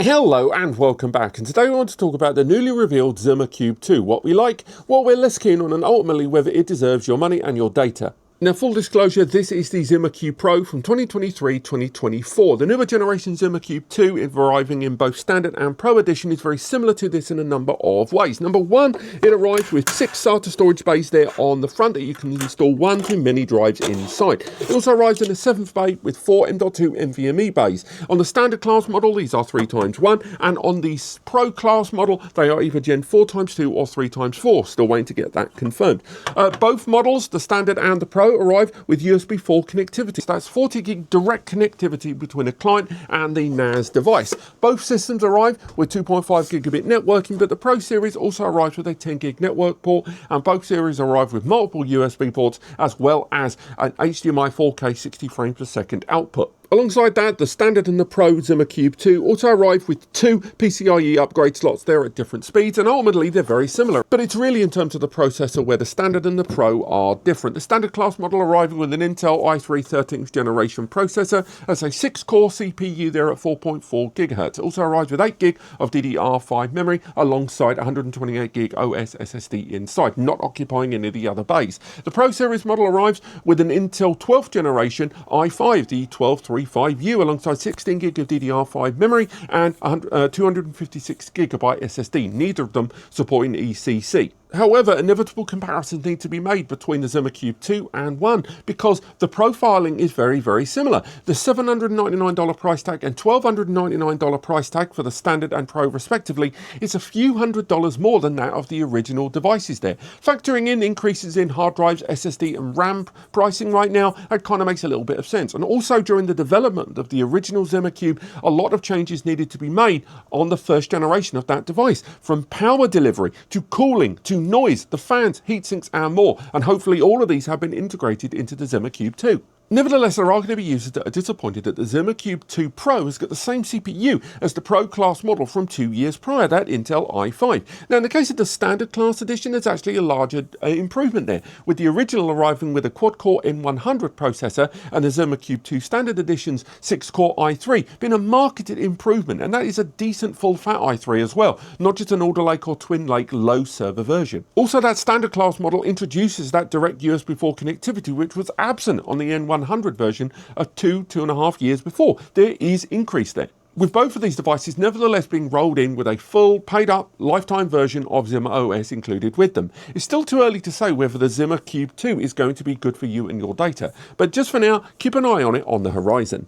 Hello and welcome back, and today we want to talk about the newly revealed Zimacube 2, what we like, what we're less keen on, and ultimately whether it deserves your money and your data. Now, full disclosure, this is the Zimacube Pro from 2023-2024. The newer generation Zimacube 2, arriving in both Standard and Pro Edition, is very similar to this in a number of ways. Number one, it arrives with 6 SATA storage bays there on the front that you can install 1 to many drives inside. It also arrives in a 7th bay with 4 M.2 NVMe bays. On the Standard class model, these are 3x1, and on the Pro class model, they are either Gen 4x2 or 3x4. Still waiting to get that confirmed. Both models, the Standard and the Pro, arrive with USB 4 connectivity. That's 40 gig direct connectivity between a client and the NAS device. Both systems arrive with 2.5 gigabit networking, but the Pro series also arrives with a 10 gig network port, and both series arrive with multiple USB ports as well as an HDMI 4K 60 frames per second output. Alongside that, the Standard and the Pro Zimacube 2 also arrive with 2 PCIe upgrade slots there at different speeds, and ultimately they're very similar. But it's really in terms of the processor where the Standard and the Pro are different. The Standard class model arriving with an Intel i3 13th generation processor as a 6-core CPU there at 4.4 GHz. It also arrives with 8 gig of DDR5 memory alongside 128 gig OS SSD inside, not occupying any of the other bays. The Pro series model arrives with an Intel 12th generation i5, the 1235U, alongside 16 gig of DDR5 memory and 256 gigabyte SSD, neither of them supporting ECC. However, inevitable comparisons need to be made between the Zimacube 2 and 1 because the profiling is very, very similar. The $799 price tag and $1,299 price tag for the Standard and Pro respectively is a few $100s more than that of the original devices there. Factoring in increases in hard drives, SSD and RAM pricing right now, that kind of makes a little bit of sense. And also during the development of the original Zimacube, a lot of changes needed to be made on the first generation of that device, from power delivery to cooling to noise, the fans, heatsinks and more, and hopefully all of these have been integrated into the Zimacube 2. Nevertheless, there are going to be users that are disappointed that the Zimacube 2 Pro has got the same CPU as the Pro class model from 2 years prior, that Intel i5. Now, in the case of the Standard class edition, there's actually a larger improvement there, with the original arriving with a quad-core N100 processor and the Zimacube 2 Standard Edition's 6-core i3 being a marketed improvement, and that is a decent full-fat i3 as well, not just an Alder Lake or Twin Lake low server version. Also, that Standard class model introduces that direct USB 4 connectivity, which was absent on the N100 version of 2.5 years before. There is increase there, with both of these devices nevertheless being rolled in with a full paid-up lifetime version of ZimOS included with them. It's still too early to say whether the Zimacube 2 is going to be good for you and your data, but just for now, keep an eye on it on the horizon.